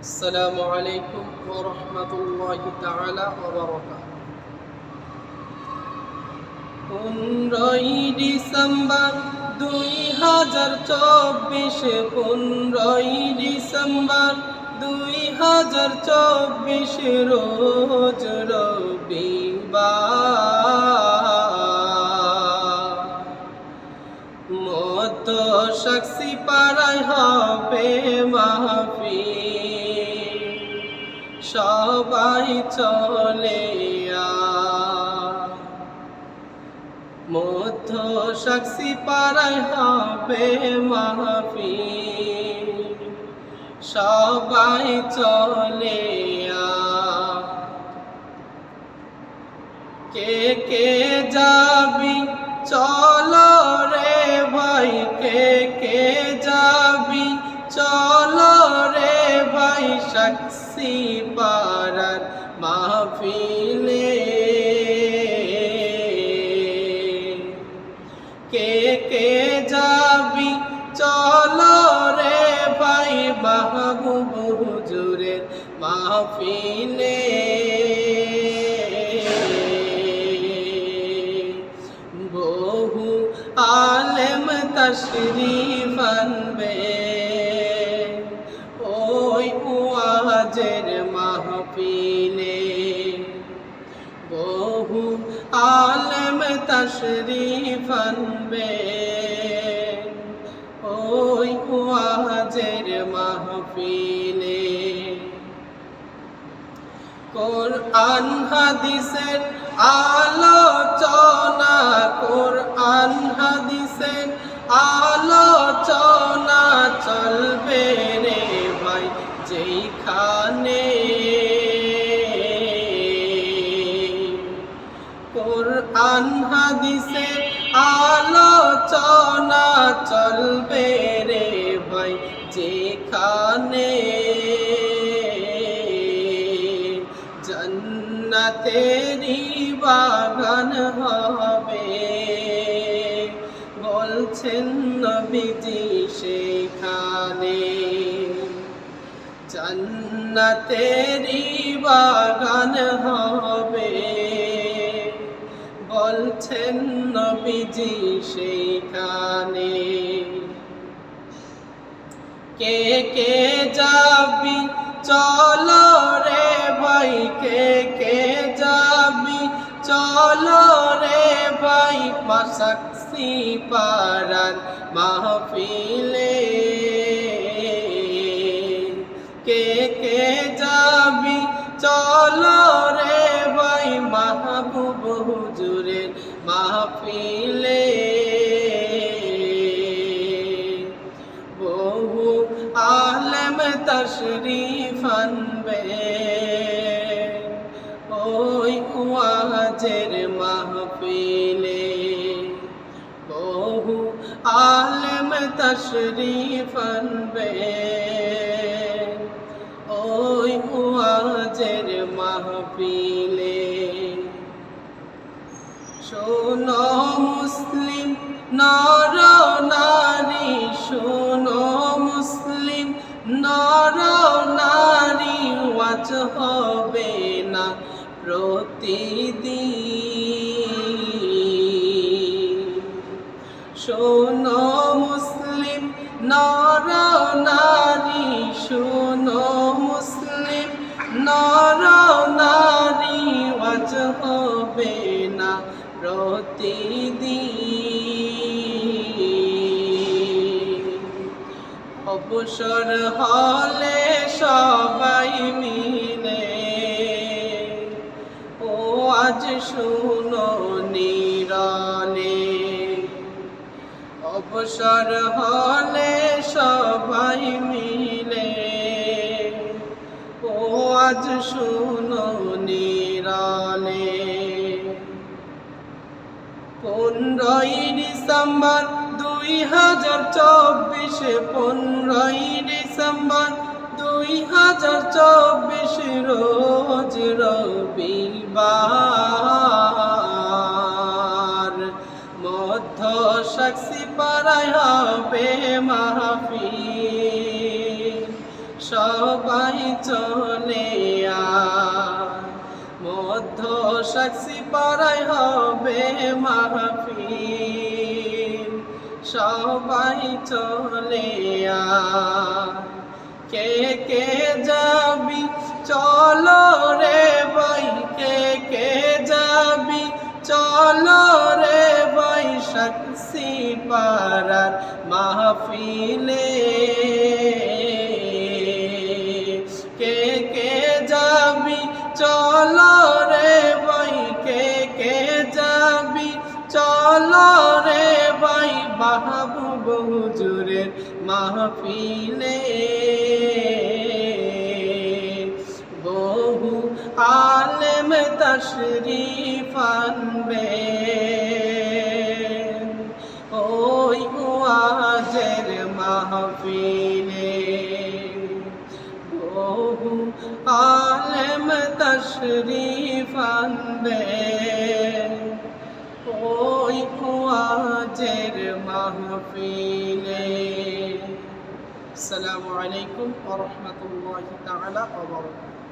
আসসালামু আলাইকুম ওয়া রাহমাতুল্লাহি তাআলা ওয়া বারাকাতুহু। 15 ডিসেম্বর 2024, 15 ডিসেম্বর 2024 রোজ রবিবার। মত সাক্ষী পাড়ায় হবে মাহফিল, সবাই চলে মধ্য সাক্ষী পাড়ায় হবে মাহফিল, সবাই চলে কে কে যাবি চলো রে ভাই, কে কে যাবি চলো রে ভাই, সাক্ষী পাড়ার মাহফিলে। কে কে যাবি চলো রে ভাই, মাহবুব হুজুরের মাহফিলে। বহু আলেম তশরিফ আনবে ওই ওয়াজের মাহফিলে। বহু আলেম তশরিফ আনবে ওই ওয়াজের মাহফিলে। কোরআন হাদিসের আলোচনা, কোরআন হাদিসের আলোচনা চলবে রে ভাই যেখানে। কোরআন হাদিসের আলোচনা চলবে রে ভাই যেখানে। জান্নাতেরই বাগান হবে বলছেন নবীজি সেখানে। জান্নাতেরই বাগান হবে বলছেন নবীজি সেখানে। কে কে যাবি চলো রে ভাই, কে কে যাবি চলো রে ভাই, সাক্ষী পাড়ার মাহফিলে। কে কে যাবি চলো রে ভাই, মাহবুব হুজুরের মাহফিলে। বহু আলেম তশরিফ আনবে ওই ওয়াজের মাহফিলে। বহু আলেম তশরিফ আনবে ওই ওয়াজের মাহফিলে। শোনো মুসলিম নর নারী, শোনো মুসলিম নর নারী, ওয়াজ হবে না প্রতিদিন। শোনো মুসলিম নর নারী, শোনো মুসলিম নর নারী, ওয়াজ হবে না প্রতিদিন। অবসর হলে সবাই মিলে ও আজ শুনো নিরলে। অবসর হলে সবাই মিলে ও আজ শুনো নিরলে। 15 ডিসেম্বর 2024, 15 ডিসেম্বর 2024 রোজ রবিবার। মধ্য সাক্ষী পাড়ায় হবে মাহফিল, সবাই চলে আয়, মধ্য সাক্ষী পাড়ায় হবে মাহফিল, সবাই চলে আয়। কে কে যাবি চলো রে ভাই, কে কে যাবি চলো রে ভাই, সাক্ষী পাড়ার মাহফিলে। কে কে যাবি চলো রে ভাই, কে কে যাবি চলো রে ভাই, মাহবুব হুজুরের মাহফিলে। বহু আলেম তশরিফ আনবেন ওই ওয়াজের মাহফিলে। বহু আলেম তশরিফ আনবেন ওই ওয়াজের মাহফিলে। আসসালামু আলাইকুম ওয়া রাহমাতুল্লাহি তাআলা ওয়া বারাকাতুহু।